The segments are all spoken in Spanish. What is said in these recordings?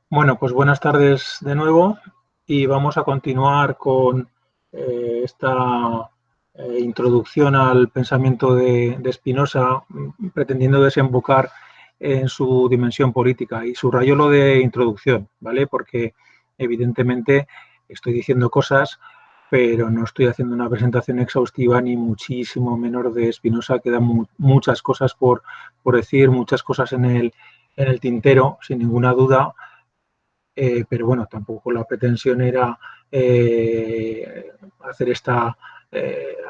Bueno, pues buenas tardes de nuevo y vamos a continuar con esta introducción al pensamiento de Spinoza, pretendiendo desembocar en su dimensión política. Y subrayo lo de introducción, ¿vale? Porque evidentemente estoy diciendo cosas, pero no estoy haciendo una presentación exhaustiva ni muchísimo menor de Spinoza. Quedan muchas cosas por decir, muchas cosas en el tintero, sin ninguna duda. Pero bueno, tampoco la pretensión era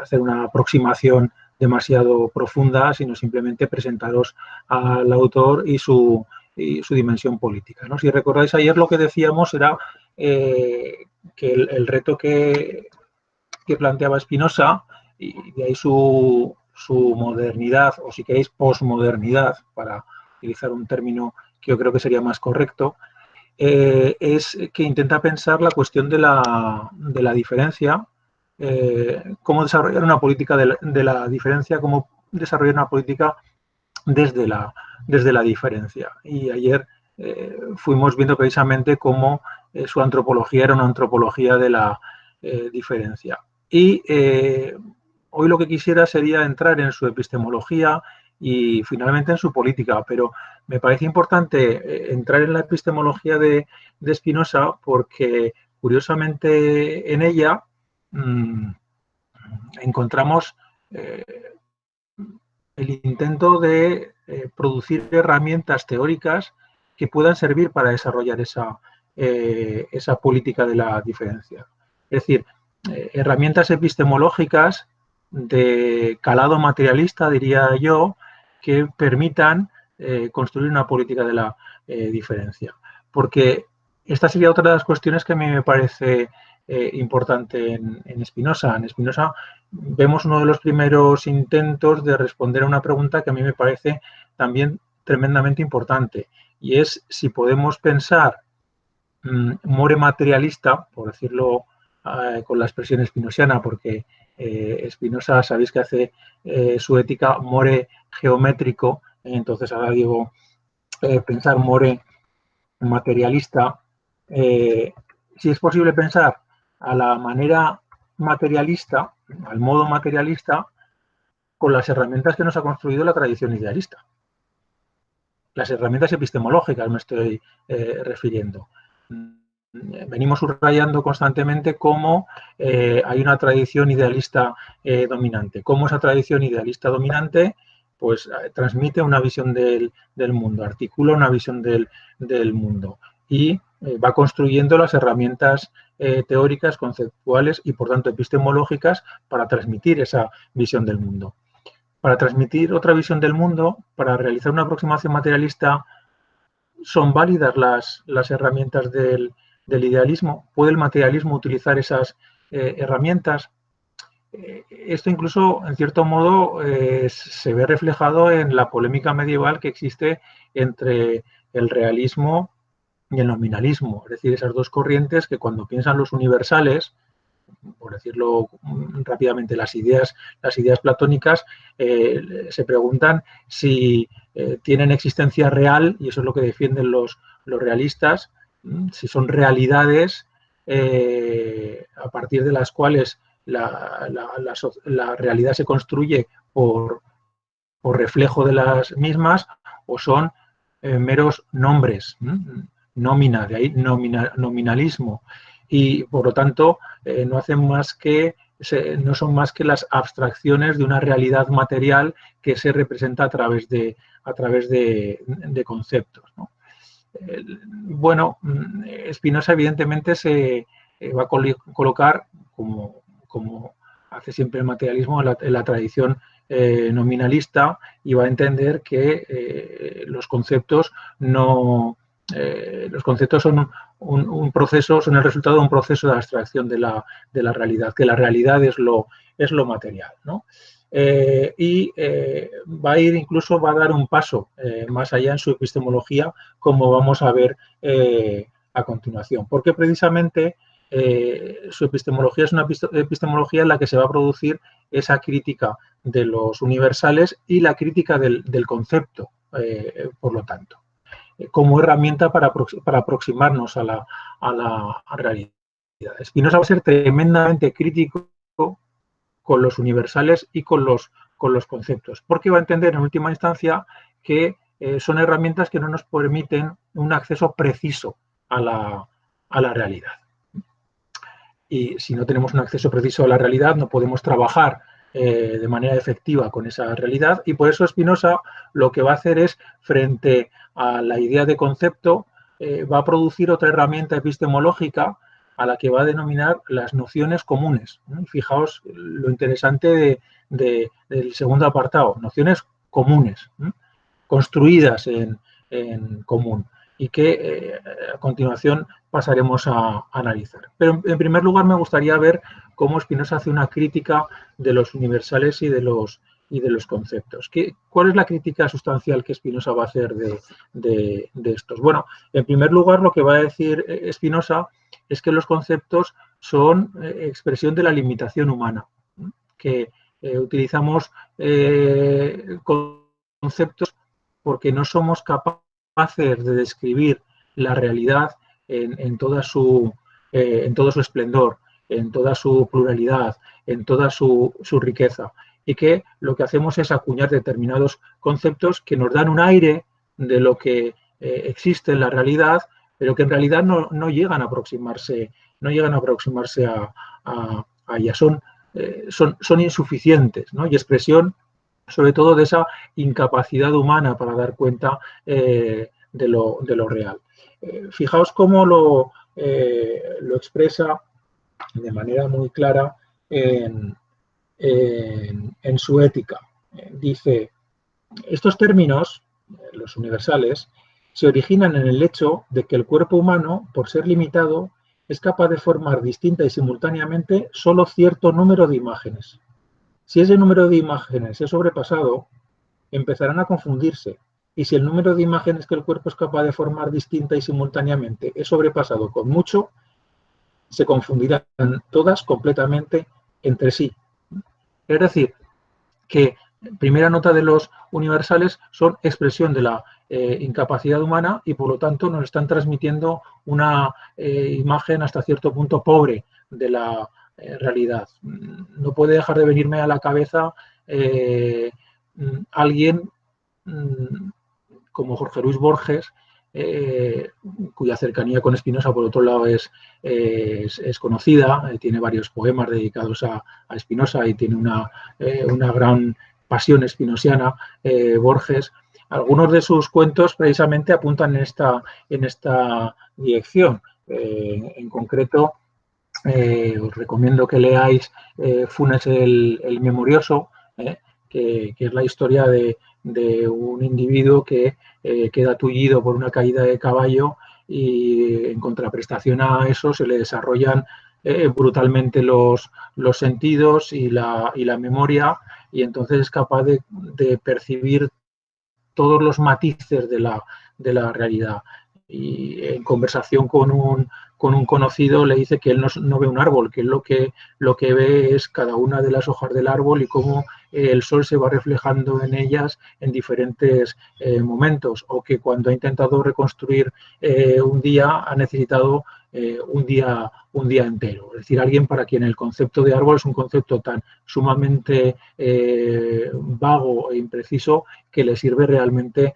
hacer una aproximación demasiado profunda, sino simplemente presentaros al autor y su dimensión política, ¿no? Si recordáis ayer lo que decíamos era que el reto que planteaba Spinoza, y de ahí su modernidad, o si queréis, posmodernidad, para utilizar un término que yo creo que sería más correcto, es que intenta pensar la cuestión de la diferencia, cómo desarrollar una política de la diferencia, cómo desarrollar una política desde desde la diferencia. Y ayer fuimos viendo precisamente cómo su antropología era una antropología de la diferencia. Y hoy lo que quisiera sería entrar en su epistemología y finalmente en su política, pero me parece importante entrar en la epistemología de Spinoza porque curiosamente en ella mmm, encontramos eh, el intento de producir herramientas teóricas que puedan servir para desarrollar esa política de la diferencia. Es decir, herramientas epistemológicas de calado materialista, diría yo, que permitan construir una política de la diferencia. Porque esta sería otra de las cuestiones que a mí me parece importante en Spinoza. En Spinoza vemos uno de los primeros intentos de responder a una pregunta que a mí me parece también tremendamente importante, y es si podemos pensar more materialista, por decirlo con la expresión spinosiana, porque Spinoza sabéis que hace su ética more geométrico, entonces ahora digo pensar more materialista, si es posible pensar a la manera materialista, al modo materialista, con las herramientas que nos ha construido la tradición idealista. Las herramientas epistemológicas me estoy refiriendo. Venimos subrayando constantemente cómo hay una tradición idealista dominante, cómo esa tradición idealista dominante pues transmite una visión del mundo, articula una visión del mundo y va construyendo las herramientas teóricas, conceptuales y por tanto epistemológicas para transmitir esa visión del mundo. Para transmitir otra visión del mundo, para realizar una aproximación materialista, ¿son válidas las herramientas del idealismo? ¿Puede el materialismo utilizar esas herramientas? Esto incluso, en cierto modo, se ve reflejado en la polémica medieval que existe entre el realismo y el nominalismo, es decir, esas dos corrientes que cuando piensan los universales, por decirlo rápidamente, las ideas platónicas, se preguntan si tienen existencia real, y eso es lo que defienden los realistas, si son realidades a partir de las cuales la realidad se construye por reflejo de las mismas, o son meros nombres, nómina, de ahí nominalismo. Y por lo tanto no hacen más que no son más que las abstracciones de una realidad material que se representa a través de conceptos, ¿no? Bueno, Spinoza evidentemente se va a colocar, como hace siempre el materialismo, en la tradición nominalista, y va a entender que los conceptos no... los conceptos son un proceso, son el resultado de un proceso de abstracción de la realidad, que la realidad es lo material, ¿no? Va a ir incluso, va a dar un paso más allá en su epistemología, como vamos a ver a continuación, porque precisamente su epistemología es una epistemología en la que se va a producir esa crítica de los universales y la crítica del concepto, por lo tanto. como herramienta para aproximarnos a la realidad. Spinoza va a ser tremendamente crítico con los universales y con los conceptos, porque va a entender en última instancia que son herramientas que no nos permiten un acceso preciso a la realidad. Y si no tenemos un acceso preciso a la realidad, no podemos trabajar de manera efectiva con esa realidad, y por eso Spinoza lo que va a hacer es, frente a la idea de concepto, va a producir otra herramienta epistemológica a la que va a denominar las nociones comunes. Fijaos lo interesante del segundo apartado, nociones comunes, construidas en común, y que a continuación pasaremos a analizar. Pero en primer lugar me gustaría ver cómo Spinoza hace una crítica de los universales y de los conceptos. ¿Cuál es la crítica sustancial que Spinoza va a hacer de estos? Bueno, en primer lugar lo que va a decir Spinoza es que los conceptos son expresión de la limitación humana, que utilizamos conceptos porque no somos capaces de describir la realidad en todo su esplendor, en toda su pluralidad, en toda su riqueza, y que lo que hacemos es acuñar determinados conceptos que nos dan un aire de lo que existe en la realidad, pero que en realidad no llegan a aproximarse, a ella, son insuficientes, ¿no? Y expresión sobre todo de esa incapacidad humana para dar cuenta de lo real. Fijaos cómo lo expresa de manera muy clara en su ética. Dice, estos términos, los universales, se originan en el hecho de que el cuerpo humano, por ser limitado, es capaz de formar distinta y simultáneamente solo cierto número de imágenes. Si ese número de imágenes es sobrepasado, empezarán a confundirse. Y si el número de imágenes que el cuerpo es capaz de formar distinta y simultáneamente es sobrepasado con mucho, se confundirán todas completamente entre sí. Es decir, que primera nota de los universales son expresión de la incapacidad humana, y por lo tanto nos están transmitiendo una imagen hasta cierto punto pobre de la realidad. No puede dejar de venirme a la cabeza alguien como Jorge Luis Borges, cuya cercanía con Spinoza, por otro lado, es conocida. Tiene varios poemas dedicados a Spinoza y tiene una gran pasión spinosiana, Borges. Algunos de sus cuentos precisamente apuntan en esta dirección. En concreto, os recomiendo que leáis Funes el Memorioso, que es la historia de un individuo que queda tullido por una caída de caballo, y en contraprestación a eso se le desarrollan brutalmente los sentidos y la memoria, y entonces es capaz de percibir todos los matices de la realidad. Y en conversación con un conocido le dice que él no ve un árbol, que él lo que ve es cada una de las hojas del árbol y cómo el sol se va reflejando en ellas en diferentes momentos, o que cuando ha intentado reconstruir un día ha necesitado un día entero. Es decir, alguien para quien el concepto de árbol es un concepto tan sumamente vago e impreciso que le sirve realmente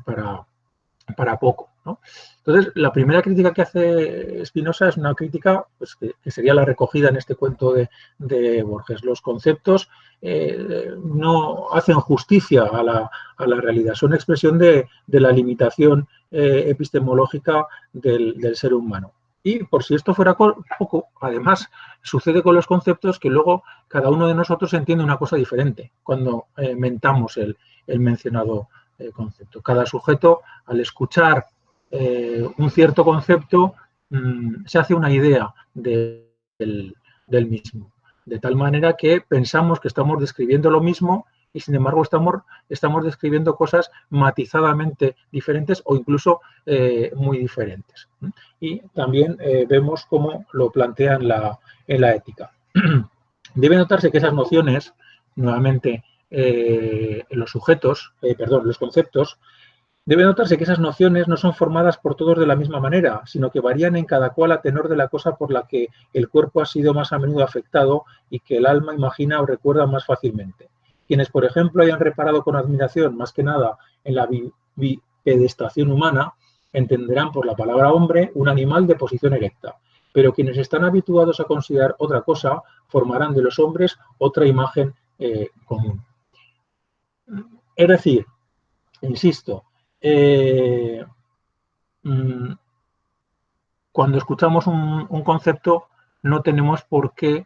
para poco, ¿no? Entonces, la primera crítica que hace Spinoza es una crítica, pues, que sería la recogida en este cuento de Borges. Los conceptos no hacen justicia a la realidad, son expresión de la limitación epistemológica del ser humano. Y por si esto fuera poco, además sucede con los conceptos que luego cada uno de nosotros entiende una cosa diferente cuando mentamos el mencionado concepto. Cada sujeto, al escuchar un cierto concepto, se hace una idea del mismo, de tal manera que pensamos que estamos describiendo lo mismo y sin embargo estamos describiendo cosas matizadamente diferentes o incluso muy diferentes. Y también vemos cómo lo plantea en la ética. Debe notarse que esas nociones, nuevamente, los conceptos, Debe notarse que esas nociones no son formadas por todos de la misma manera, sino que varían en cada cual a tenor de la cosa por la que el cuerpo ha sido más a menudo afectado y que el alma imagina o recuerda más fácilmente. Quienes, por ejemplo, hayan reparado con admiración, más que nada, en la bipedestación humana, entenderán por la palabra hombre un animal de posición erecta. Pero quienes están habituados a considerar otra cosa, formarán de los hombres otra imagen común. Es decir, insisto, cuando escuchamos un concepto no tenemos por qué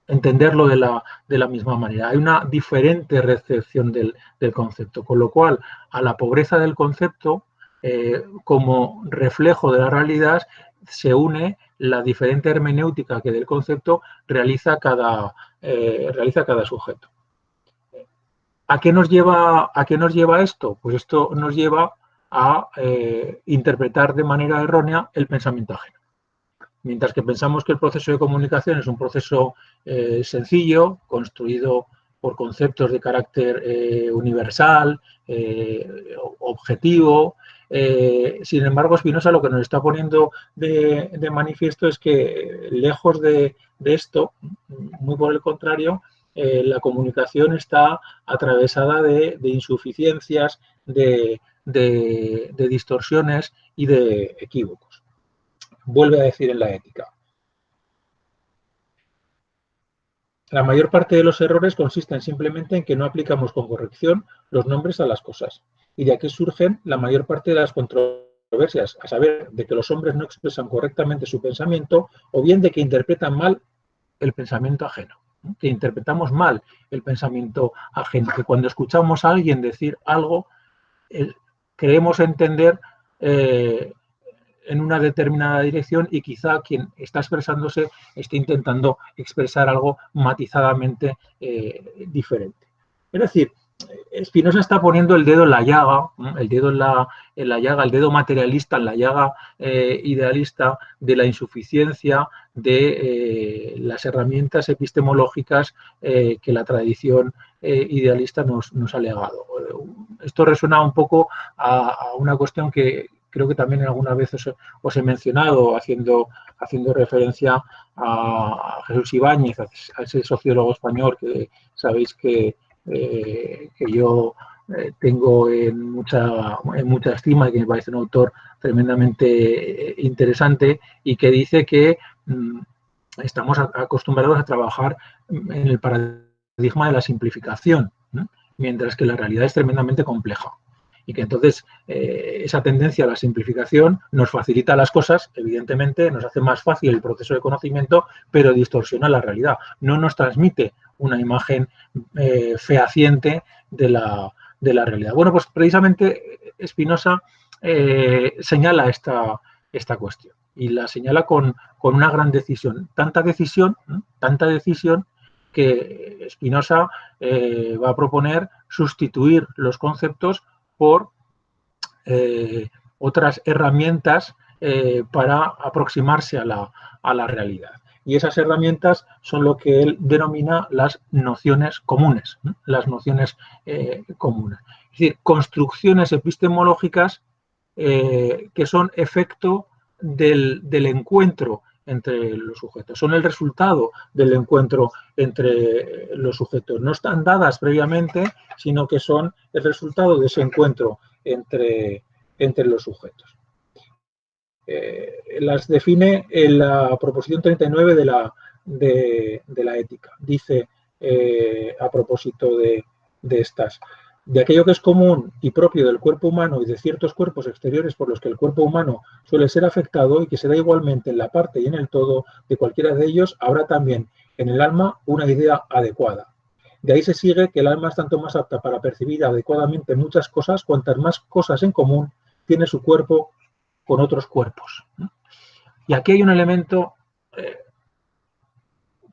entenderlo de la misma manera. Hay una diferente recepción del concepto, con lo cual a la pobreza del concepto, como reflejo de la realidad, se une la diferente hermenéutica que del concepto realiza cada sujeto. ¿A qué nos lleva esto? Pues esto nos lleva a interpretar de manera errónea el pensamiento ajeno. Mientras que pensamos que el proceso de comunicación es un proceso sencillo, construido por conceptos de carácter universal, objetivo. Sin embargo, Spinoza lo que nos está poniendo de manifiesto es que, lejos de esto, muy por el contrario, la comunicación está atravesada de insuficiencias, de distorsiones y de equívocos. Vuelve a decir en la ética: la mayor parte de los errores consisten simplemente en que no aplicamos con corrección los nombres a las cosas, y de aquí surgen la mayor parte de las controversias, a saber, de que los hombres no expresan correctamente su pensamiento, o bien de que interpretan mal el pensamiento ajeno, que interpretamos mal el pensamiento ajeno, que cuando escuchamos a alguien decir algo, creemos entender en una determinada dirección y quizá quien está expresándose esté intentando expresar algo matizadamente diferente. Es decir, Spinoza está poniendo el dedo en la llaga, el dedo en la llaga, el dedo materialista en la llaga idealista de la insuficiencia de las herramientas epistemológicas que la tradición idealista nos ha legado. Esto resuena un poco a una cuestión que creo que también alguna vez os he mencionado, haciendo referencia a Jesús Ibáñez, a ese sociólogo español que sabéis que yo tengo en mucha estima y que me parece un autor tremendamente interesante, y que dice que estamos acostumbrados a trabajar en el paradigma de la simplificación, ¿no? Mientras que la realidad es tremendamente compleja. Y que entonces esa tendencia a la simplificación nos facilita las cosas, evidentemente, nos hace más fácil el proceso de conocimiento, pero distorsiona la realidad. No nos transmite una imagen fehaciente de la realidad. Bueno, pues precisamente Spinoza señala esta cuestión, y la señala con una gran decisión. Tanta decisión que Spinoza va a proponer sustituir los conceptos por otras herramientas para aproximarse a la realidad. Y esas herramientas son lo que él denomina las nociones comunes, ¿no? Las nociones comunes. Es decir, construcciones epistemológicas que son efecto del encuentro entre los sujetos, son el resultado del encuentro entre los sujetos. No están dadas previamente, sino que son el resultado de ese encuentro entre los sujetos. Las define en la proposición 39 de la ética. Dice, a propósito de estas: de aquello que es común y propio del cuerpo humano y de ciertos cuerpos exteriores por los que el cuerpo humano suele ser afectado y que se da igualmente en la parte y en el todo de cualquiera de ellos, habrá también en el alma una idea adecuada. De ahí se sigue que el alma es tanto más apta para percibir adecuadamente muchas cosas cuantas más cosas en común tiene su cuerpo con otros cuerpos. Y aquí hay un elemento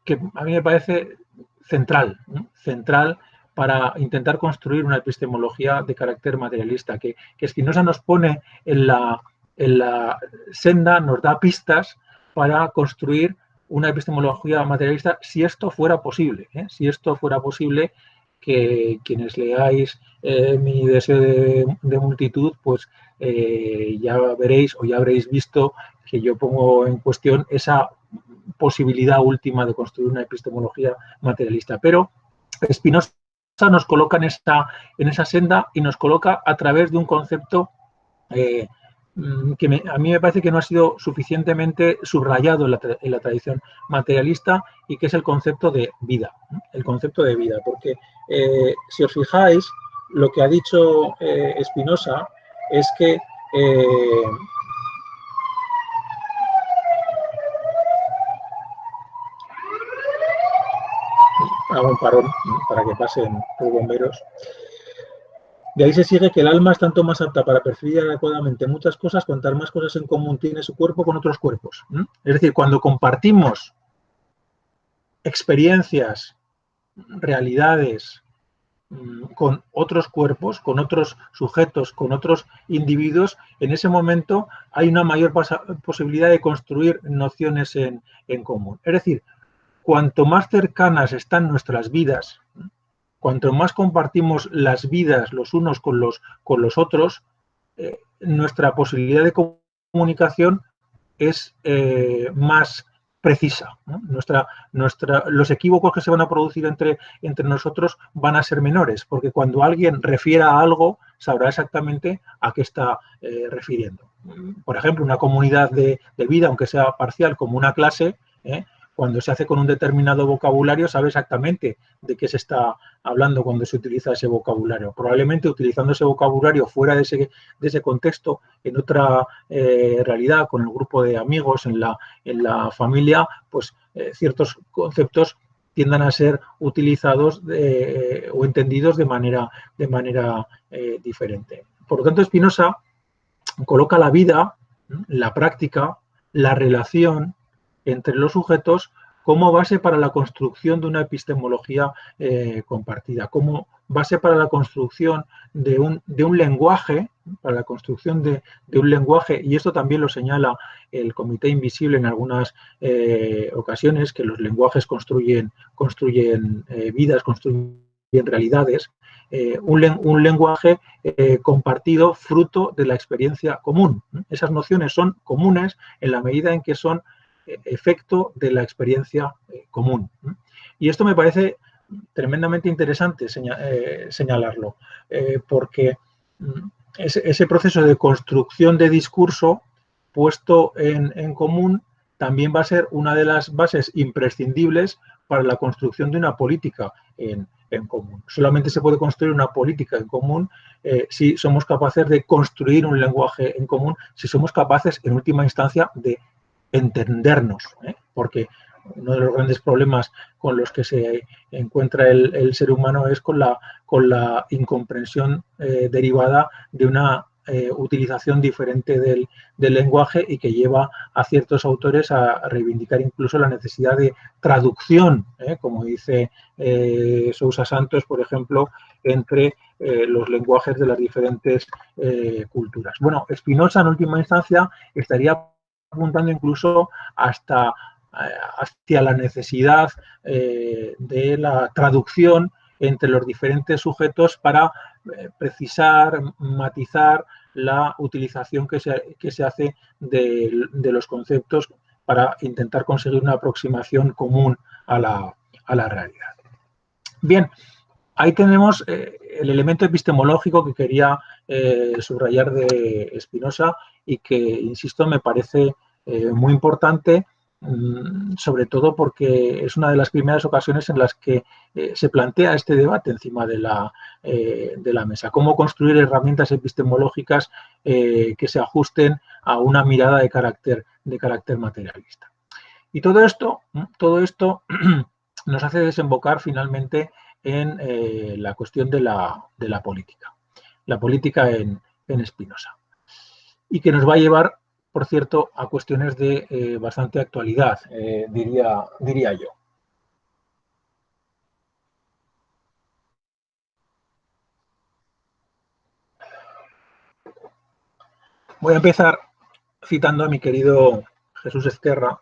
que a mí me parece central para intentar construir una epistemología de carácter materialista, que Spinoza nos pone en la senda, nos da pistas para construir una epistemología materialista, si esto fuera posible, si esto fuera posible, que quienes leáis mi deseo de multitud, pues ya veréis o ya habréis visto que yo pongo en cuestión esa posibilidad última de construir una epistemología materialista. Pero Spinoza nos coloca en esa senda y nos coloca a través de un concepto que a mí me parece que no ha sido suficientemente subrayado en la tradición materialista, y que es el concepto de vida. El concepto de vida, porque si os fijáis, lo que ha dicho Spinoza es que hago un parón para que pasen los bomberos. De ahí se sigue que el alma es tanto más apta para percibir adecuadamente muchas cosas cuantas más cosas en común tiene su cuerpo con otros cuerpos. Es decir, cuando compartimos experiencias, realidades con otros cuerpos, con otros sujetos, con otros individuos, en ese momento hay una mayor posibilidad de construir nociones en común. Es decir, cuanto más cercanas están nuestras vidas, cuanto más compartimos las vidas los unos con los otros, nuestra posibilidad de comunicación es más precisa, ¿no? Los equívocos que se van a producir entre nosotros van a ser menores, porque cuando alguien refiera a algo, sabrá exactamente a qué está refiriendo. Por ejemplo, una comunidad de vida, aunque sea parcial, como una clase, cuando se hace con un determinado vocabulario, sabe exactamente de qué se está hablando cuando se utiliza ese vocabulario. Probablemente utilizando ese vocabulario fuera de ese contexto, en otra realidad, con el grupo de amigos, en la familia, pues ciertos conceptos tiendan a ser utilizados o entendidos de manera diferente. Por lo tanto, Spinoza coloca la vida, la práctica, la relación entre los sujetos como base para la construcción de una epistemología compartida, como base para la construcción de un lenguaje, para la construcción de un lenguaje, y esto también lo señala el Comité Invisible en algunas ocasiones, que los lenguajes construyen vidas, construyen realidades, un lenguaje compartido fruto de la experiencia común. Esas nociones son comunes en la medida en que son efecto de la experiencia común. Y esto me parece tremendamente interesante señalarlo, porque ese proceso de construcción de discurso puesto en común también va a ser una de las bases imprescindibles para la construcción de una política en común. Solamente se puede construir una política en común si somos capaces de construir un lenguaje en común, si somos capaces, en última instancia, de entendernos, porque uno de los grandes problemas con los que se encuentra el ser humano es con la incomprensión derivada de una utilización diferente del lenguaje, y que lleva a ciertos autores a reivindicar incluso la necesidad de traducción, como dice Sousa Santos, por ejemplo, entre los lenguajes de las diferentes culturas. Bueno, Spinoza, en última instancia, estaría apuntando incluso hacia la necesidad de la traducción entre los diferentes sujetos para precisar, matizar la utilización que se hace de los conceptos para intentar conseguir una aproximación común a la realidad. Bien, ahí tenemos el elemento epistemológico que quería subrayar de Spinoza, y que, insisto, me parece muy importante, sobre todo porque es una de las primeras ocasiones en las que se plantea este debate encima de la mesa. Cómo construir herramientas epistemológicas que se ajusten a una mirada de carácter materialista. Y todo esto nos hace desembocar finalmente en la cuestión de la política en Spinoza, y que nos va a llevar, por cierto, a cuestiones de bastante actualidad, diría yo. Voy a empezar citando a mi querido Jesús Ezquerra,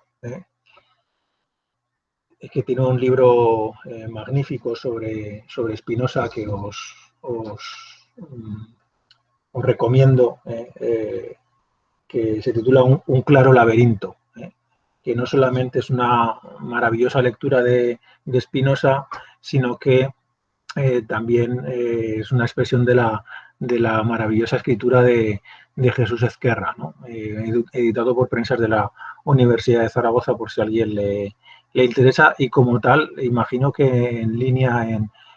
que tiene un libro magnífico sobre Spinoza que os recomiendo, que se titula Un claro laberinto, que no solamente es una maravillosa lectura de Spinoza, sino que también es una expresión de la maravillosa escritura de Jesús Ezquerra, ¿no? Editado por Prensas de la Universidad de Zaragoza, por si a alguien le interesa, y como tal, imagino que en línea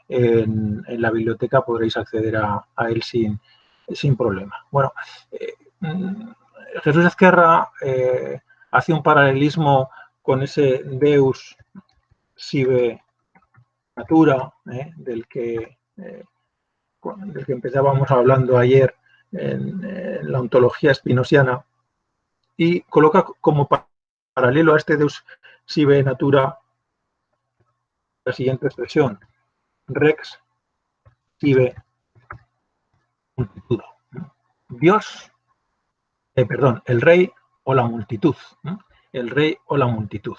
en la biblioteca podréis acceder a él sin problema. Bueno, Jesús Ezquerra hace un paralelismo con ese Deus sive natura, del que empezábamos hablando ayer en la ontología spinosiana, y coloca como paralelo a este Deus sive natura la siguiente expresión: rex sive multitud. Dios, el rey o la multitud. El rey o la multitud.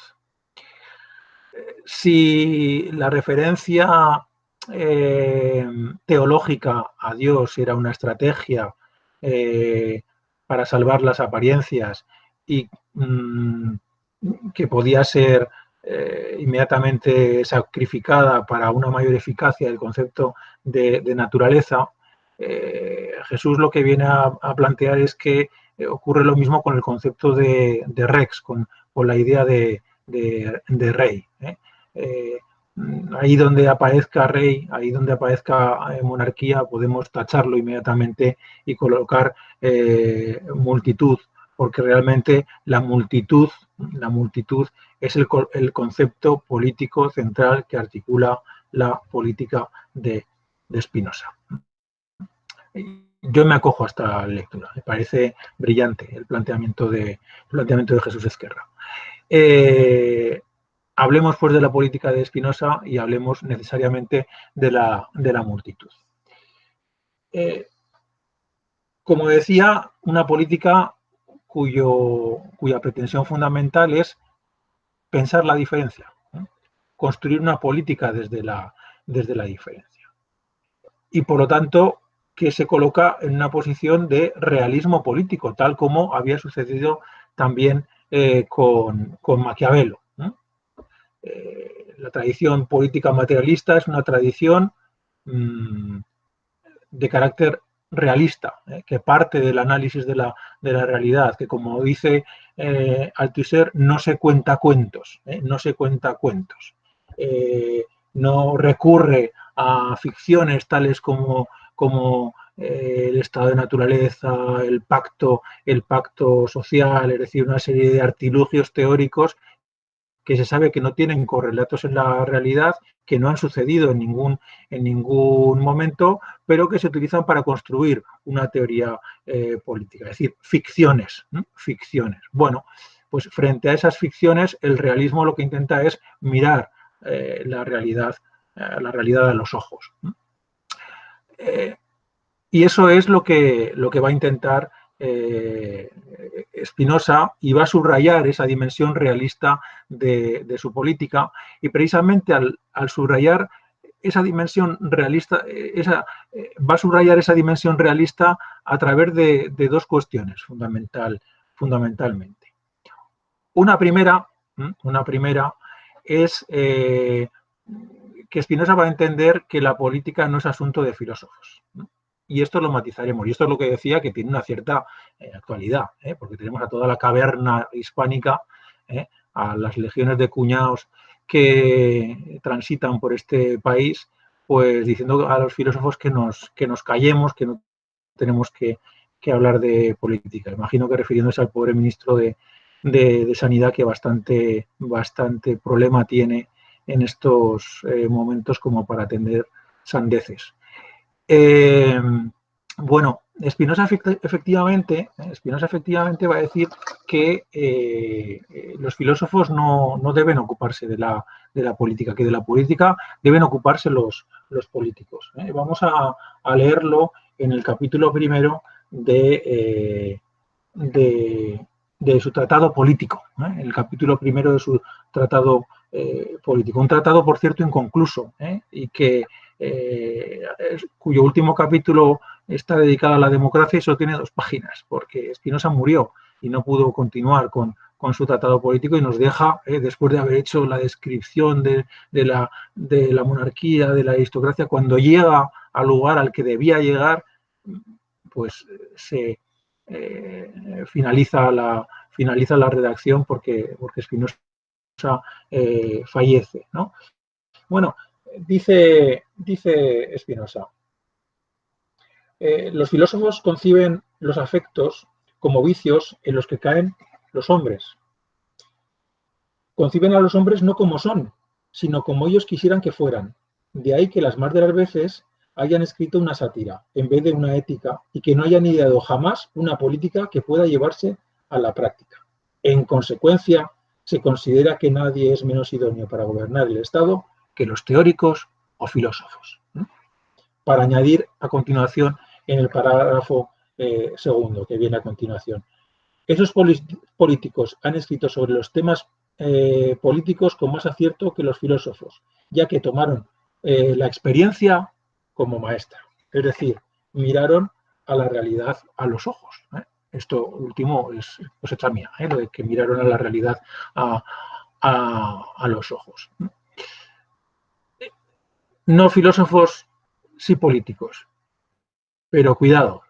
Si la referencia teológica a Dios era una estrategia para salvar las apariencias y que podía ser inmediatamente sacrificada para una mayor eficacia del concepto de naturaleza, Jesús lo que viene a plantear es que ocurre lo mismo con el concepto de rex, con la idea de rey. Ahí donde aparezca rey, ahí donde aparezca monarquía, podemos tacharlo inmediatamente y colocar multitud, porque realmente la multitud es el concepto político central que articula la política de Spinoza. Yo me acojo a esta lectura, me parece brillante el planteamiento de Jesús Ezquerra. Hablemos pues de la política de Spinoza y hablemos necesariamente de la multitud. Como decía, una política cuya pretensión fundamental es pensar la diferencia, construir una política desde la diferencia. Y por lo tanto, que se coloca en una posición de realismo político, tal como había sucedido también con Maquiavelo. La tradición política materialista es una tradición de carácter realista, que parte del análisis de la realidad, que como dice Althusser, no se cuenta cuentos, no recurre a ficciones tales como el estado de naturaleza, el pacto social, es decir, una serie de artilugios teóricos que se sabe que no tienen correlatos en la realidad, que no han sucedido en ningún momento, pero que se utilizan para construir una teoría política, es decir, ficciones. Bueno, pues frente a esas ficciones, el realismo lo que intenta es mirar la realidad a los ojos. Y eso es lo que va a intentar Spinoza, y va a subrayar esa dimensión realista de su política, y precisamente al subrayar esa dimensión realista, va a subrayar esa dimensión realista a través de dos cuestiones fundamentalmente. Una primera es que Spinoza va a entender que la política no es asunto de filósofos. Y esto lo matizaremos. Y esto es lo que decía, que tiene una cierta actualidad, porque tenemos a toda la caverna hispánica, a las legiones de cuñados que transitan por este país, pues diciendo a los filósofos que nos callemos, que no tenemos que hablar de política. Imagino que refiriéndose al pobre ministro de Sanidad, que bastante problema tiene en estos momentos como para atender sandeces. Bueno, Spinoza efectivamente va a decir que los filósofos no deben ocuparse de la política, que de la política deben ocuparse los políticos. Vamos a leerlo en el capítulo primero de su tratado político, el capítulo primero de su tratado político. Un tratado, por cierto, inconcluso, y que cuyo último capítulo está dedicado a la democracia y solo tiene 2 páginas, porque Spinoza murió y no pudo continuar con su tratado político y nos deja, después de haber hecho la descripción de la monarquía, de la aristocracia, cuando llega al lugar al que debía llegar, pues se finaliza la redacción porque Spinoza fallece, ¿no? Bueno, dice Spinoza, los filósofos conciben los afectos como vicios en los que caen los hombres. Conciben a los hombres no como son, sino como ellos quisieran que fueran. De ahí que las más de las veces hayan escrito una sátira en vez de una ética y que no hayan ideado jamás una política que pueda llevarse a la práctica. En consecuencia, se considera que nadie es menos idóneo para gobernar el Estado que los teóricos o filósofos. Para añadir a continuación en el parágrafo segundo que viene a continuación. Esos políticos han escrito sobre los temas políticos con más acierto que los filósofos, ya que tomaron la experiencia como maestra. Es decir, miraron a la realidad a los ojos. Esto último es cosecha mía, lo de que miraron a la realidad a los ojos. No filósofos, sí políticos. Pero cuidado,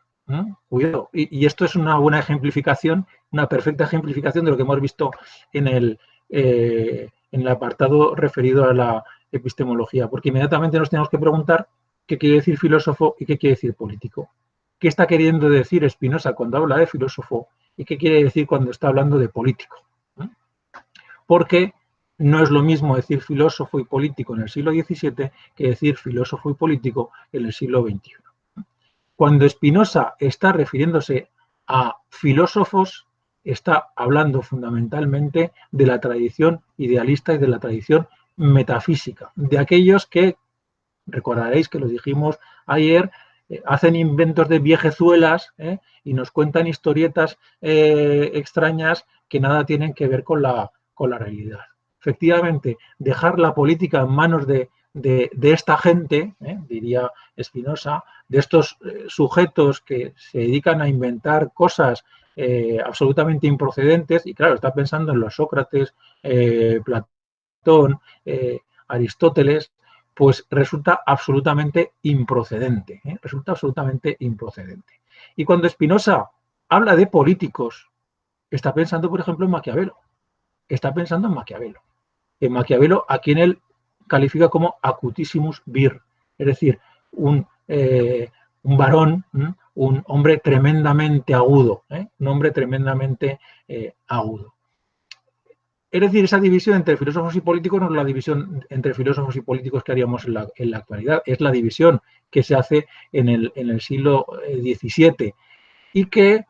cuidado. Y esto es una buena ejemplificación, una perfecta ejemplificación de lo que hemos visto en el apartado referido a la epistemología, porque inmediatamente nos tenemos que preguntar qué quiere decir filósofo y qué quiere decir político. ¿Qué está queriendo decir Spinoza cuando habla de filósofo y qué quiere decir cuando está hablando de político? Porque no es lo mismo decir filósofo y político en el siglo XVII que decir filósofo y político en el siglo XXI. Cuando Spinoza está refiriéndose a filósofos, está hablando fundamentalmente de la tradición idealista y de la tradición metafísica, de aquellos que, recordaréis que lo dijimos ayer, hacen inventos de viejezuelas y nos cuentan historietas extrañas que nada tienen que ver con la realidad. Efectivamente, dejar la política en manos de esta gente, diría Spinoza, de estos sujetos que se dedican a inventar cosas absolutamente improcedentes, y claro, está pensando en los Sócrates, Platón, Aristóteles, pues resulta absolutamente improcedente, resulta absolutamente improcedente. Y cuando Spinoza habla de políticos, está pensando, por ejemplo, en Maquiavelo. Está pensando en Maquiavelo. En Maquiavelo, a quien él califica como acutissimus vir, es decir, un varón, un hombre tremendamente agudo, un hombre tremendamente agudo. Es decir, esa división entre filósofos y políticos no es la división entre filósofos y políticos que haríamos en la actualidad, es la división que se hace en el siglo XVII y que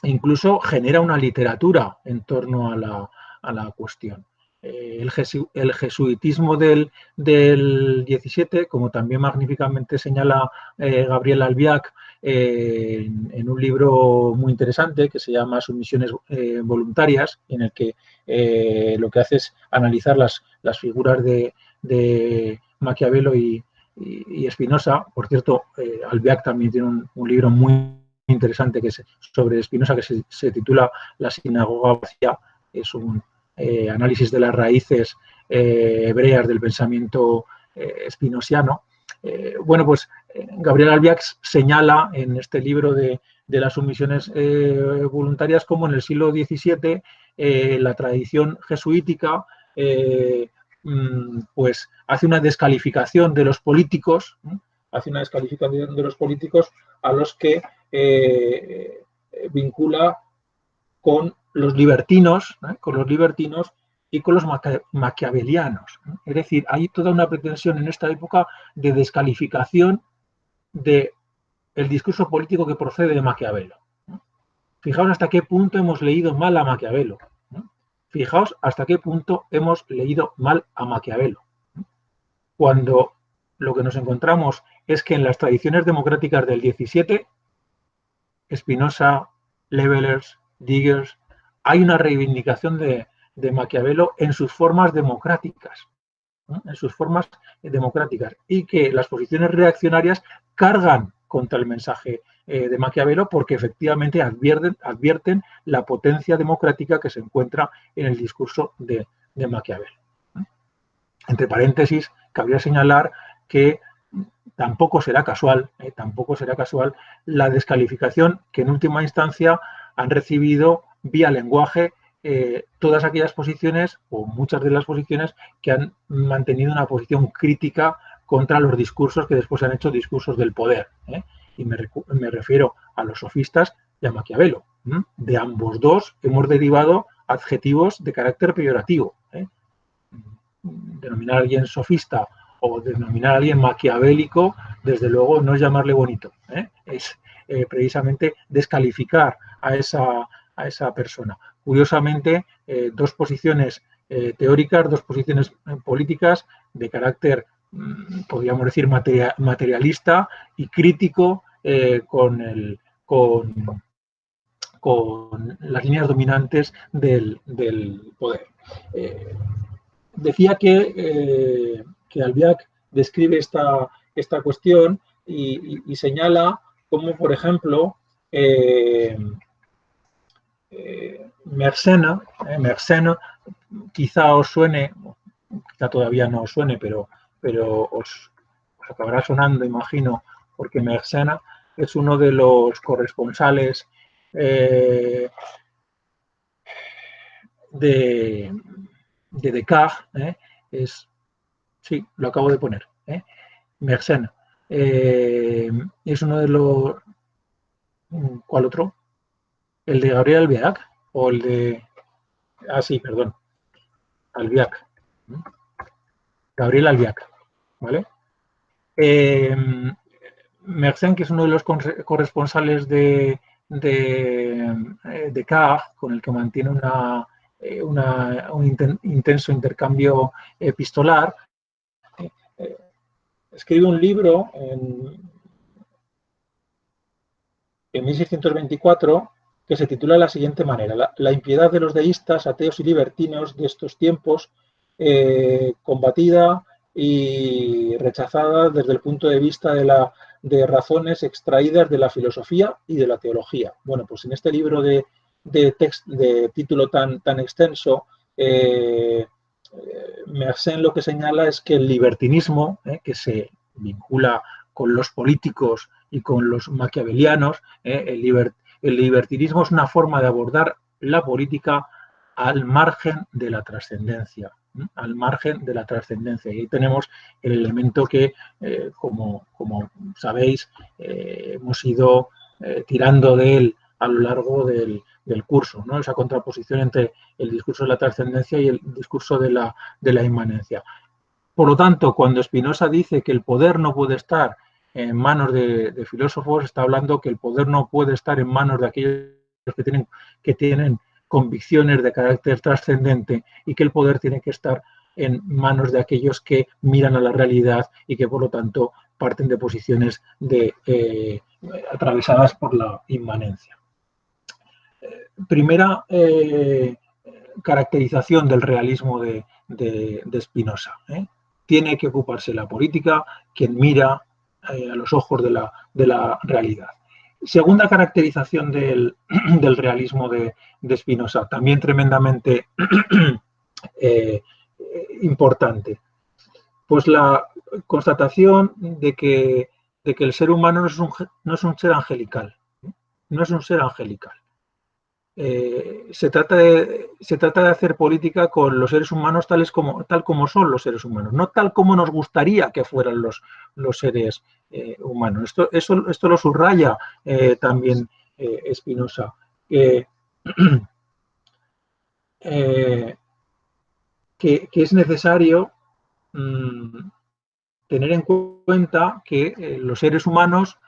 incluso genera una literatura en torno a la cuestión. El jesuitismo del XVII, como también magníficamente señala Gabriel Albiach en un libro muy interesante que se llama Sumisiones voluntarias, en el que lo que hace es analizar las figuras de Maquiavelo y Spinoza. Por cierto, Albiach también tiene un libro muy interesante que es sobre Spinoza que se titula La sinagoga vacía. Es un análisis de las raíces hebreas del pensamiento spinosiano. Bueno, pues Gabriel Albiach señala en este libro de las sumisiones voluntarias como en el siglo XVII la tradición jesuítica pues hace una descalificación de los políticos, a los que vincula con los libertinos y con los maquiavelianos. Es decir, hay toda una pretensión en esta época de descalificación del discurso político que procede de Maquiavelo. Fijaos hasta qué punto hemos leído mal a Maquiavelo. Fijaos hasta qué punto hemos leído mal a Maquiavelo. Cuando lo que nos encontramos es que en las tradiciones democráticas del XVII, Spinoza, Levelers, Diggers, hay una reivindicación de Maquiavelo en sus formas democráticas, ¿no? En sus formas democráticas, y que las posiciones reaccionarias cargan contra el mensaje de Maquiavelo porque efectivamente advierten la potencia democrática que se encuentra en el discurso de Maquiavelo. Entre paréntesis, cabría señalar que tampoco será casual la descalificación que en última instancia han recibido vía lenguaje todas aquellas posiciones o muchas de las posiciones que han mantenido una posición crítica contra los discursos que después han hecho discursos del poder. Y me refiero a los sofistas y a Maquiavelo. De ambos dos hemos derivado adjetivos de carácter peyorativo. Denominar a alguien sofista o denominar a alguien maquiavélico, desde luego no es llamarle bonito, es precisamente descalificar a esa persona. Curiosamente, dos posiciones teóricas, dos posiciones políticas de carácter, podríamos decir, materialista y crítico con las líneas dominantes del poder. Decía que Albiach describe esta cuestión y señala cómo, por ejemplo, Mersenne, quizá os suene, quizá todavía no os suene, pero os acabará sonando, imagino, porque Mersenne es uno de los corresponsales de Descartes, sí, lo acabo de poner, Mersenne, es uno de los, ¿cuál otro? ¿El de Gabriel Albiach o el de, sí, perdón, Albiach, Gabriel Albiach, ¿vale? Mersenne, que es uno de los corresponsales de Descartes, con el que mantiene un intenso intercambio epistolar, escribe un libro en 1624 que se titula de la siguiente manera: La impiedad de los deístas, ateos y libertinos de estos tiempos, combatida y rechazada desde el punto de vista de razones extraídas de la filosofía y de la teología. Bueno, pues en este libro de título tan extenso, Mersenne lo que señala es que el libertinismo, que se vincula con los políticos y con los maquiavelianos, el libertinismo es una forma de abordar la política al margen de la trascendencia. Al margen de la trascendencia. Y ahí tenemos el elemento que, como sabéis, hemos ido tirando de él a lo largo del curso, ¿no? Esa contraposición entre el discurso de la trascendencia y el discurso de la inmanencia. Por lo tanto, cuando Spinoza dice que el poder no puede estar en manos de filósofos, está hablando que el poder no puede estar en manos de aquellos que tienen convicciones de carácter trascendente, y que el poder tiene que estar en manos de aquellos que miran a la realidad y que, por lo tanto, parten de posiciones atravesadas por la inmanencia. Primera caracterización del realismo de Spinoza. Tiene que ocuparse la política quien mira a los ojos de la realidad. Segunda caracterización del realismo de Spinoza, también tremendamente importante, pues la constatación de que el ser humano no es un ser angelical, no es un ser angelical. Se trata de hacer política con los seres humanos tal como son los seres humanos, no tal como nos gustaría que fueran los seres humanos. Esto lo subraya también Spinoza, que es necesario tener en cuenta que los seres humanos,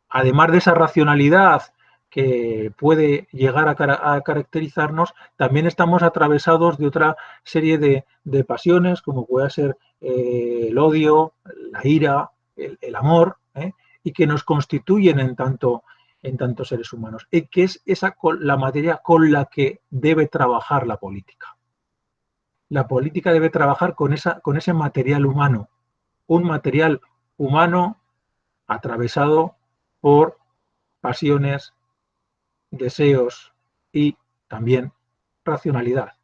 además de esa racionalidad que puede llegar a caracterizarnos, también estamos atravesados de otra serie de pasiones, como puede ser el odio, la ira, el amor, y que nos constituyen en tanto en tantos seres humanos, y que es la materia con la que debe trabajar la política. La política debe trabajar con ese material humano, un material humano atravesado por pasiones, deseos y también racionalidad.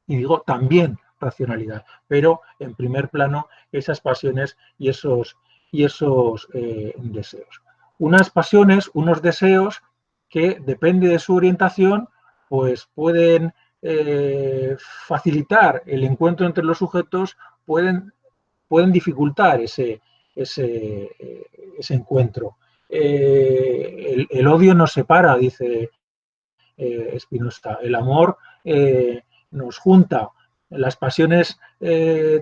Y digo también racionalidad, pero en primer plano esas pasiones y esos deseos. Unas pasiones, unos deseos que depende de su orientación, pues pueden facilitar el encuentro entre los sujetos, pueden dificultar ese encuentro. El odio nos separa, dice Spinoza. El amor nos junta. Las pasiones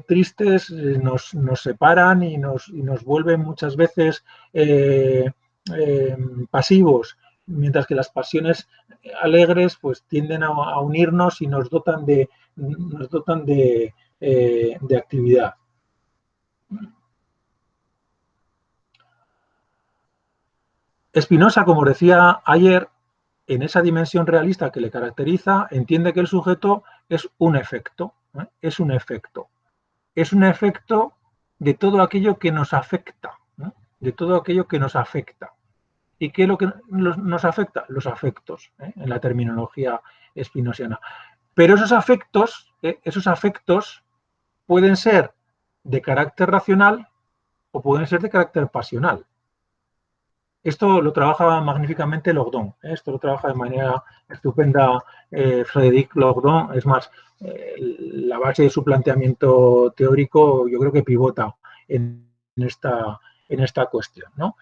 tristes nos separan y nos vuelven muchas veces pasivos, mientras que las pasiones alegres pues tienden a unirnos y nos dotan de actividad. Spinoza, como decía ayer, en esa dimensión realista que le caracteriza, entiende que el sujeto es un efecto, es un efecto. Es un efecto de todo aquello que nos afecta, de todo aquello que nos afecta. ¿Y qué es lo que nos afecta? Los afectos, en la terminología spinosiana. Pero esos afectos pueden ser de carácter racional o pueden ser de carácter pasional. Esto lo trabaja magníficamente Lordon, esto lo trabaja de manera estupenda Frédéric Lordon. Es más, la base de su planteamiento teórico yo creo que pivota en esta cuestión, ¿no?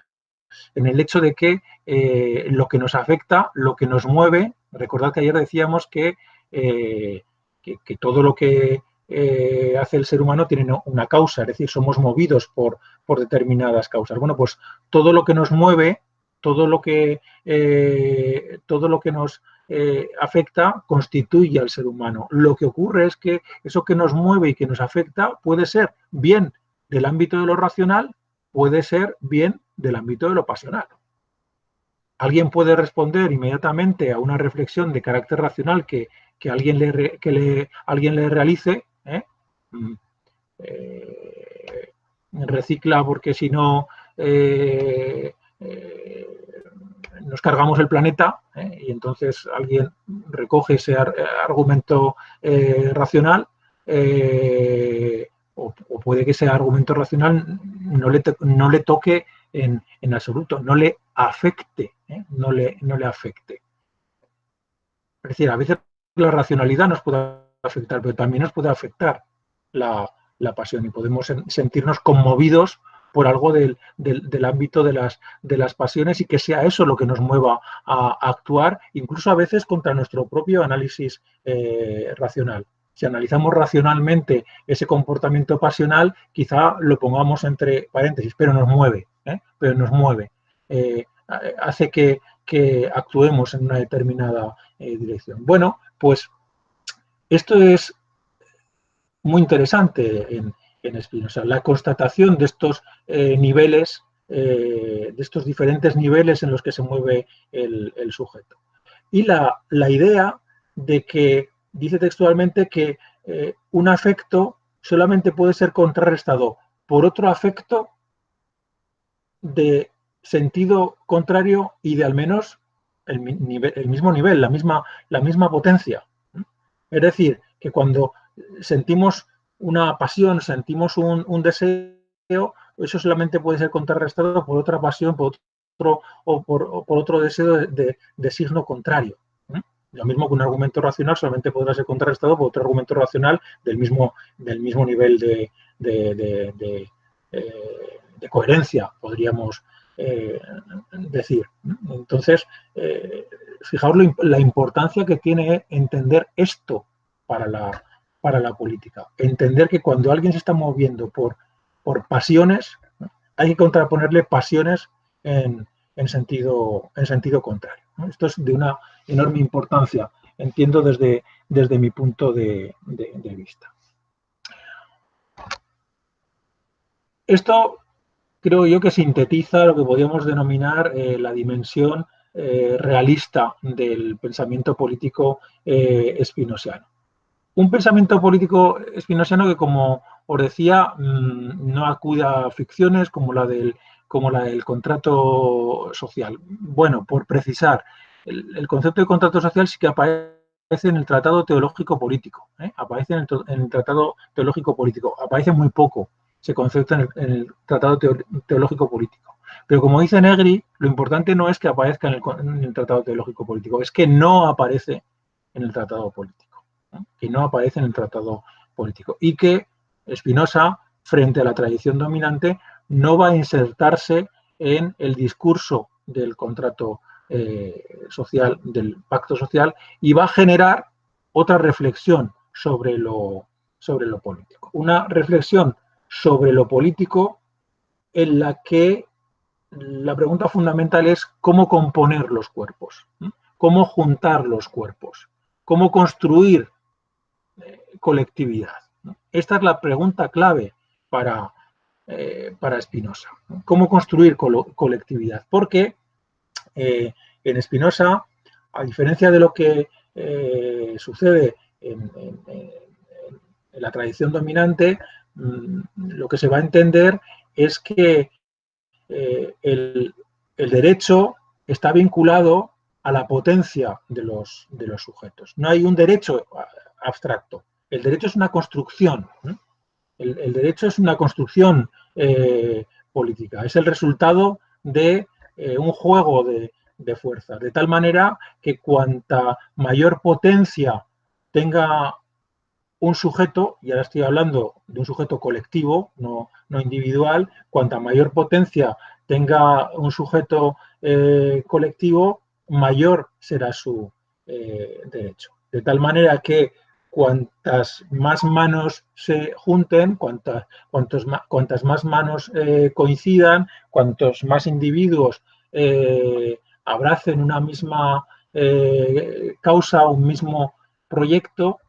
En el hecho de que lo que nos afecta, lo que nos mueve, recordad que ayer decíamos que todo lo que hace el ser humano tiene una causa, es decir, somos movidos por determinadas causas. Bueno, pues todo lo que nos mueve, todo lo que nos afecta constituye al ser humano. Lo que ocurre es que eso que nos mueve y que nos afecta puede ser bien del ámbito de lo racional, puede ser bien del ámbito de lo pasional. Alguien puede responder inmediatamente a una reflexión de carácter racional que alguien le realice, recicla porque si no nos cargamos el planeta, y entonces alguien recoge ese argumento racional, o puede que ese argumento racional no le toque en absoluto, no le afecte, no le afecte. Es decir, a veces la racionalidad nos puede afectar, pero también nos puede afectar la pasión y podemos sentirnos conmovidos por algo del ámbito de las pasiones y que sea eso lo que nos mueva a actuar, incluso a veces contra nuestro propio análisis racional. Si analizamos racionalmente ese comportamiento pasional, quizá lo pongamos entre paréntesis, pero nos mueve, hace que actuemos en una determinada dirección. Bueno, pues esto es muy interesante en Spinoza, la constatación de estos niveles, de estos diferentes niveles en los que se mueve el sujeto. Y la idea de que, dice textualmente, que un afecto solamente puede ser contrarrestado por otro afecto de sentido contrario y de al menos el mismo nivel, la misma potencia. Es decir, que cuando sentimos una pasión, sentimos un deseo, eso solamente puede ser contrarrestado por otra pasión, por otro deseo de signo contrario. Lo mismo que un argumento racional solamente podrá ser contrarrestado por otro argumento racional del mismo nivel de coherencia, podríamos decir. Entonces, fijaos la importancia que tiene entender esto para la política. Entender que cuando alguien se está moviendo por pasiones, hay que contraponerle pasiones en sentido contrario. Esto es de una enorme importancia, entiendo desde mi punto de vista. Esto creo yo que sintetiza lo que podríamos denominar la dimensión realista del pensamiento político spinosiano. Un pensamiento político spinosiano que, como os decía, no acude a ficciones como la del contrato social. Bueno, por precisar, el concepto de contrato social sí que aparece en el Tratado Teológico Político. Aparece en el Tratado Teológico Político. Aparece muy poco ese concepto en el Tratado Teológico Político. Pero como dice Negri, lo importante no es que aparezca en el Tratado Teológico Político, es que no aparece en el Tratado Político, que no aparece en el Tratado Político, y que Spinoza, frente a la tradición dominante, no va a insertarse en el discurso del contrato social, del pacto social, y va a generar otra reflexión sobre lo político. Una reflexión sobre lo político en la que la pregunta fundamental es cómo componer los cuerpos, cómo juntar los cuerpos, cómo construir colectividad. Esta es la pregunta clave para Spinoza. ¿Cómo construir colectividad? Porque en Spinoza, a diferencia de lo que sucede en la tradición dominante, lo que se va a entender es que el derecho está vinculado a la potencia de los sujetos. No hay un derecho abstracto. El derecho es una construcción. El derecho es una construcción política. Es el resultado de un juego de fuerzas. De tal manera que cuanta mayor potencia tenga un sujeto, y ahora estoy hablando de un sujeto colectivo, no individual, cuanta mayor potencia tenga un sujeto colectivo, mayor será su derecho. De tal manera que cuantas más manos se junten, cuantas más manos coincidan, cuantos más individuos abracen una misma causa, un mismo proyecto,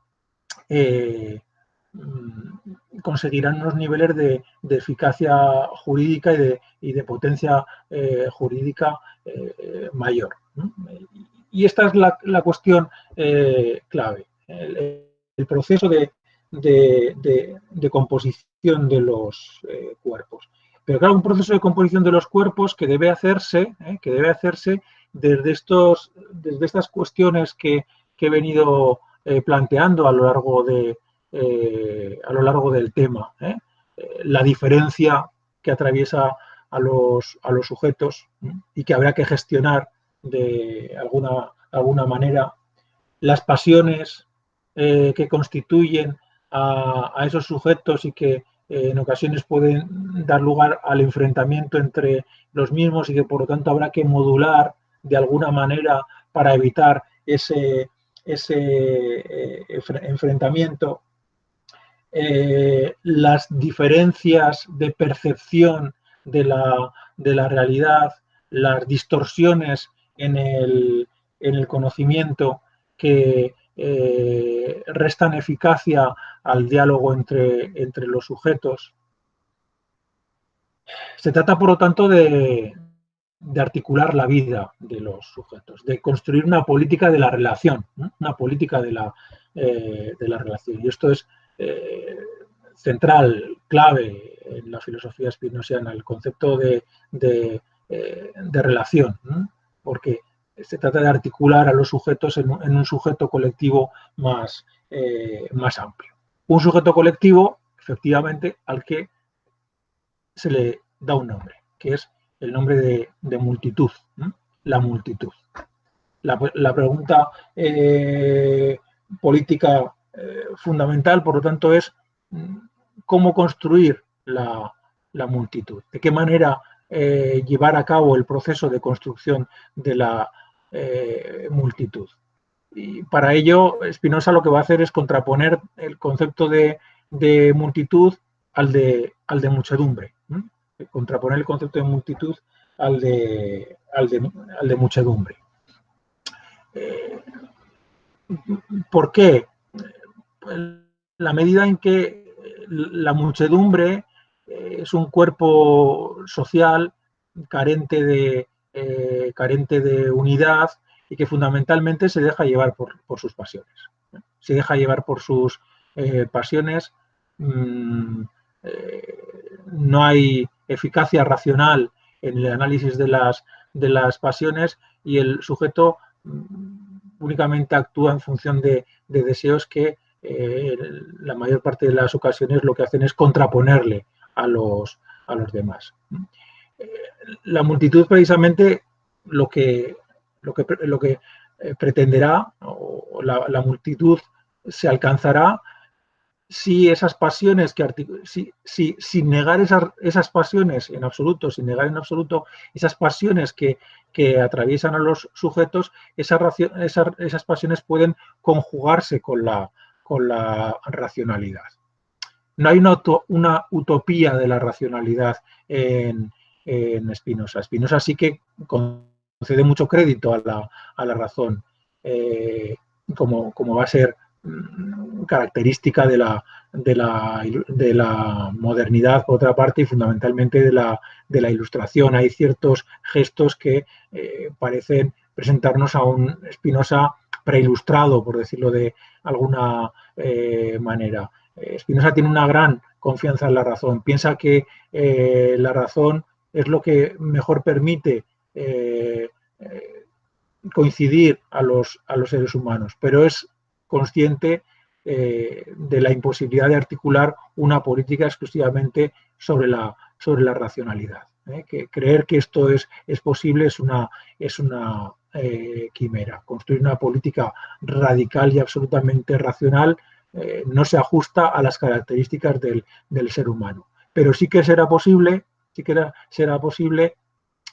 conseguirán unos niveles de eficacia jurídica y de potencia jurídica mayor. Y esta es la cuestión clave. El proceso de composición de los cuerpos. Pero claro, un proceso de composición de los cuerpos que debe hacerse desde estas cuestiones que he venido planteando a lo largo del tema. La diferencia que atraviesa a los sujetos y que habrá que gestionar de alguna manera, las pasiones que constituyen a esos sujetos y que en ocasiones pueden dar lugar al enfrentamiento entre los mismos y que por lo tanto habrá que modular de alguna manera para evitar ese enfrentamiento, las diferencias de percepción de la realidad, las distorsiones en el conocimiento que restan eficacia al diálogo entre los sujetos. Se trata, por lo tanto, de articular la vida de los sujetos, de construir una política de la relación, ¿no? Una política de la relación. Y esto es central, clave en la filosofía spinosiana, el concepto de relación, ¿no? Porque se trata de articular a los sujetos en un sujeto colectivo más amplio. Un sujeto colectivo, efectivamente, al que se le da un nombre, que es el nombre de multitud, ¿no? La multitud. La pregunta política fundamental, por lo tanto, es cómo construir la multitud, de qué manera llevar a cabo el proceso de construcción de la multitud. Y para ello, Spinoza lo que va a hacer es contraponer el concepto de multitud al de muchedumbre, ¿no? Contraponer el concepto de multitud al de muchedumbre. ¿Por qué? La medida en que la muchedumbre es un cuerpo social carente de carente de unidad y que fundamentalmente se deja llevar por sus pasiones. Se deja llevar por sus pasiones. No hay eficacia racional en el análisis de las pasiones y el sujeto únicamente actúa en función de deseos que la mayor parte de las ocasiones lo que hacen es contraponerle a los demás. La multitud precisamente lo que pretenderá, o la multitud se alcanzará si esas pasiones sin negar esas pasiones en absoluto, sin negar en absoluto esas pasiones que atraviesan a los sujetos, esas pasiones pueden conjugarse con la racionalidad. No hay una utopía de la racionalidad en Spinoza. Spinoza sí que concede mucho crédito a la razón, como va a ser característica de la modernidad, por otra parte, y fundamentalmente de la ilustración. Hay ciertos gestos que parecen presentarnos a un Spinoza preilustrado, por decirlo de alguna manera. Spinoza tiene una gran confianza en la razón. Piensa que la razón es lo que mejor permite coincidir a los seres humanos, pero es consciente de la imposibilidad de articular una política exclusivamente sobre la racionalidad. Que creer que esto es posible es una quimera. Construir una política radical y absolutamente racional no se ajusta a las características del ser humano. Pero sí que será posible,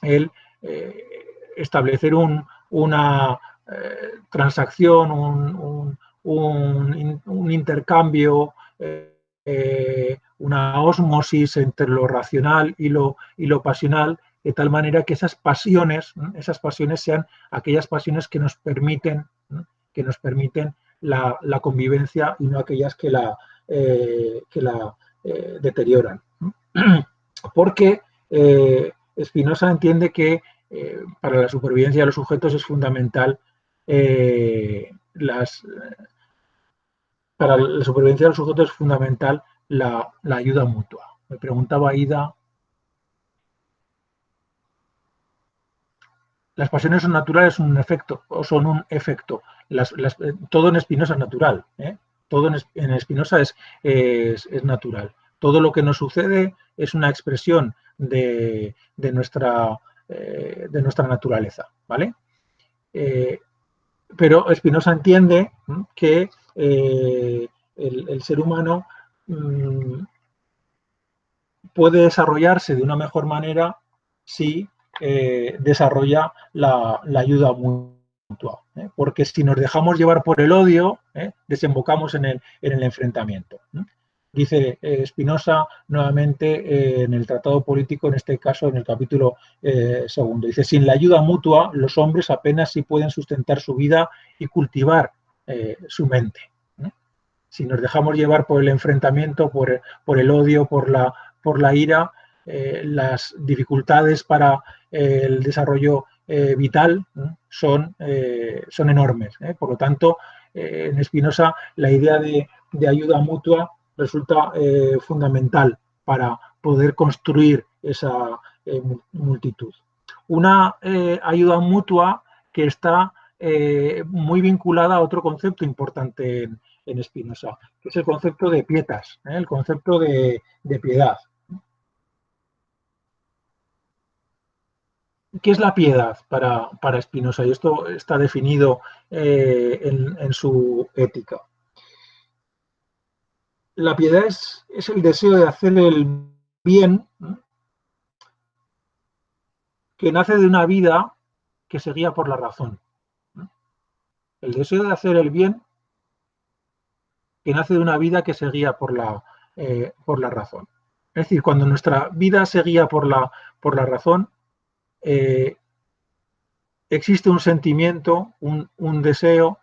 el establecer una transacción, un intercambio, una ósmosis entre lo racional y lo pasional, de tal manera que esas pasiones sean aquellas pasiones que nos permiten la convivencia y no aquellas que la deterioran. Porque Spinoza entiende que para la supervivencia de los sujetos es fundamental para la supervivencia de los sujetos es fundamental la ayuda mutua. Me preguntaba Aida. Las pasiones son naturales, son un efecto. Todo en Spinoza es natural. Todo en Spinoza es natural. Todo lo que nos sucede es una expresión de nuestra naturaleza, ¿vale? Pero Spinoza entiende que el ser humano puede desarrollarse de una mejor manera si desarrolla la ayuda mutua. Porque si nos dejamos llevar por el odio, desembocamos en el enfrentamiento. Dice Spinoza nuevamente en el Tratado Político, en este caso en el capítulo segundo. Dice, sin la ayuda mutua, los hombres apenas sí pueden sustentar su vida y cultivar su mente. Si nos dejamos llevar por el enfrentamiento, por el odio, por la ira, las dificultades para el desarrollo vital son enormes. Por lo tanto, en Spinoza la idea de ayuda mutua resulta fundamental para poder construir esa multitud. Una ayuda mutua que está muy vinculada a otro concepto importante en Spinoza, que es el concepto de pietas, el concepto de piedad. ¿Qué es la piedad para Spinoza? Y esto está definido en su ética. La piedad es el deseo de hacer el bien que nace de una vida que se guía por la razón. El deseo de hacer el bien que nace de una vida que se guía por la razón. Es decir, cuando nuestra vida se guía por la razón, existe un sentimiento, un deseo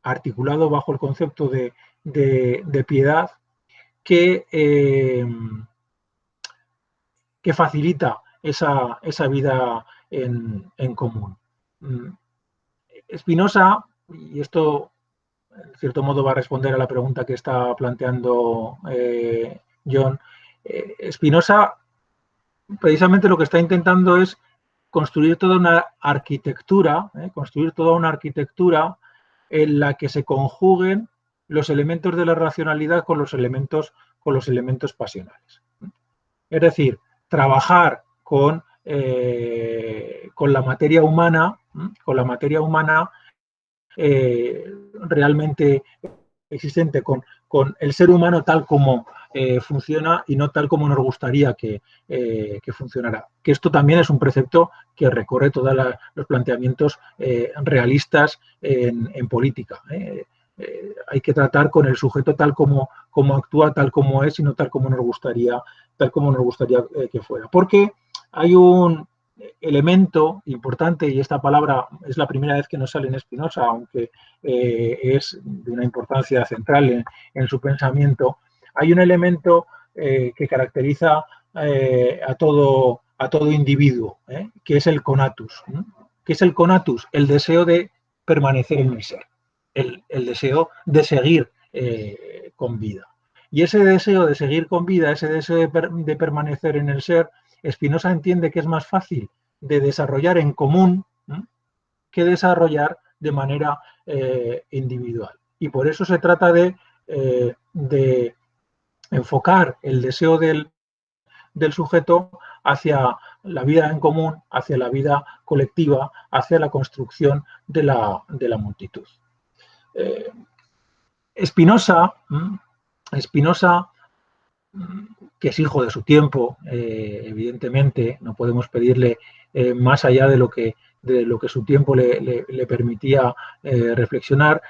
articulado bajo el concepto de piedad que facilita esa vida en común. Spinoza, y esto en cierto modo va a responder a la pregunta que está planteando John, Spinoza precisamente lo que está intentando es construir toda una arquitectura, en la que se conjuguen los elementos de la racionalidad con los elementos pasionales. Es decir, trabajar con la materia humana, realmente existente, con el ser humano tal como funciona y no tal como nos gustaría que funcionara. Que esto también es un precepto que recorre todos los planteamientos realistas en política. Hay que tratar con el sujeto tal como actúa, tal como es y no tal como nos gustaría que fuera. Porque hay un elemento importante, y esta palabra es la primera vez que nos sale en Spinoza, aunque es de una importancia central en su pensamiento. Hay un elemento que caracteriza a todo individuo, que es el conatus. ¿Qué es el conatus? El deseo de permanecer en el ser, el deseo de seguir con vida. Y ese deseo de seguir con vida, ese deseo de permanecer en el ser, Spinoza entiende que es más fácil de desarrollar en común que desarrollar de manera individual. Y por eso se trata de enfocar el deseo del sujeto hacia la vida en común, hacia la vida colectiva, hacia la construcción de la multitud. Spinoza, que es hijo de su tiempo, evidentemente, no podemos pedirle más allá de lo que su tiempo le permitía reflexionar,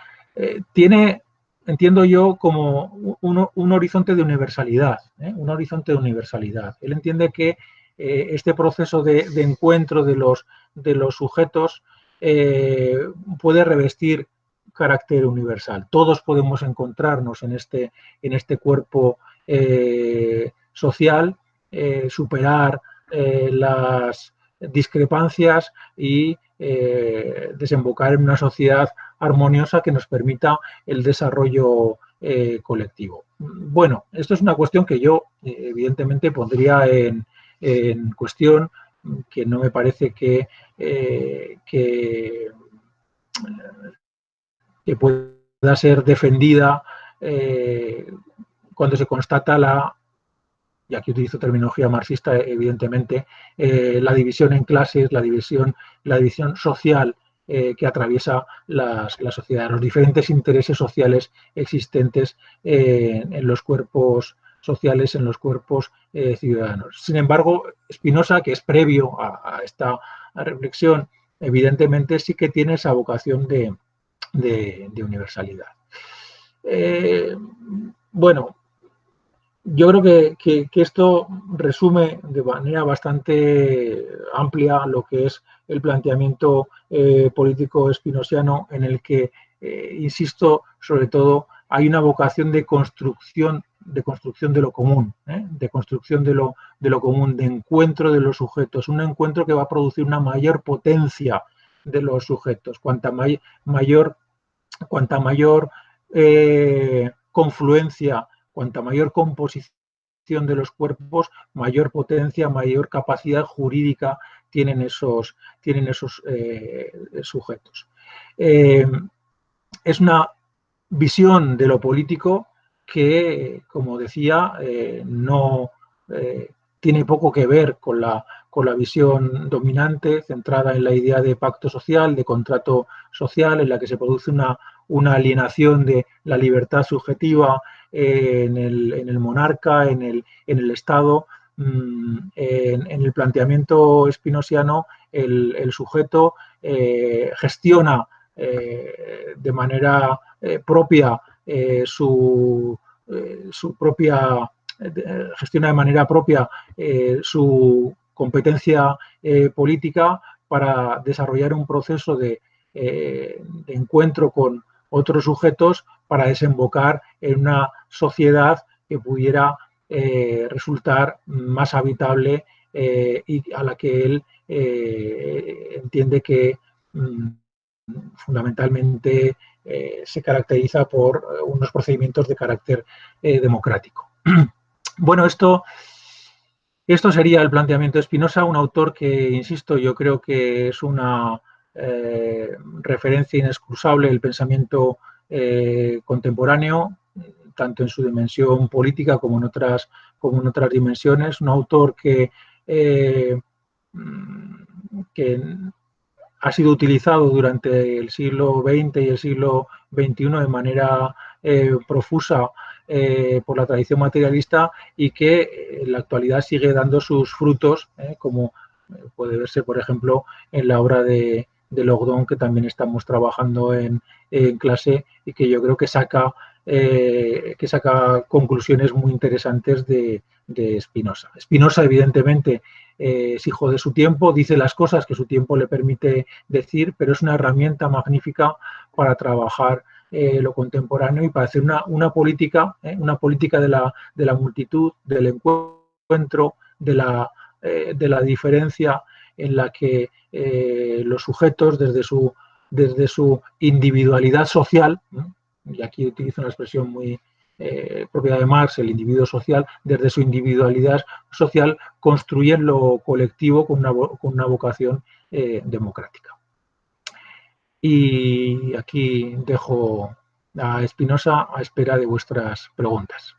tiene, entiendo yo, como un horizonte de universalidad, un horizonte de universalidad. Él entiende que este proceso de encuentro de los sujetos puede revestir carácter universal. Todos podemos encontrarnos en este cuerpo social, superar las discrepancias y desembocar en una sociedad armoniosa que nos permita el desarrollo colectivo. Bueno, esto es una cuestión que yo evidentemente pondría en cuestión, que no me parece que pueda ser defendida cuando se constata y aquí utilizo terminología marxista, evidentemente, la división en clases, la división social que atraviesa la sociedad, los diferentes intereses sociales existentes en los cuerpos sociales, en los cuerpos ciudadanos. Sin embargo, Spinoza, que es previo a esta reflexión, evidentemente sí que tiene esa vocación de universalidad. Bueno, yo creo que esto resume de manera bastante amplia lo que es el planteamiento político spinosiano, en el que, insisto, sobre todo hay una vocación de construcción de lo común, de construcción de lo común, de encuentro de los sujetos, un encuentro que va a producir una mayor potencia de los sujetos, cuanta mayor confluencia, cuanta mayor composición de los cuerpos, mayor potencia, mayor capacidad jurídica tienen esos sujetos. Es una visión de lo político que, como decía, no tiene poco que ver con la visión dominante, centrada en la idea de pacto social, de contrato social, en la que se produce una alienación de la libertad subjetiva en el monarca, en el Estado. En el planteamiento spinosiano, el sujeto gestiona de manera propia gestiona de manera propia su competencia política para desarrollar un proceso de encuentro con otros sujetos para desembocar en una sociedad que pudiera resultar más habitable y a la que él entiende que fundamentalmente se caracteriza por unos procedimientos de carácter democrático. Bueno, esto sería el planteamiento de Spinoza, un autor que, insisto, yo creo que es una referencia inexcusable del pensamiento contemporáneo, tanto en su dimensión política como en otras dimensiones. Un autor que ha sido utilizado durante el siglo XX y el siglo XXI de manera profusa por la tradición materialista y que en la actualidad sigue dando sus frutos, como puede verse, por ejemplo, en la obra de Logdon, que también estamos trabajando en clase y que yo creo que saca conclusiones muy interesantes de Spinoza. Spinoza, evidentemente, es hijo de su tiempo, dice las cosas que su tiempo le permite decir, pero es una herramienta magnífica para trabajar lo contemporáneo y para hacer una política de la multitud, del encuentro, de la diferencia en la que los sujetos, desde su individualidad social, y aquí utilizo una expresión muy propia de Marx, el individuo social, desde su individualidad social, construyen lo colectivo con una vocación democrática. Y aquí dejo a Spinoza a espera de vuestras preguntas.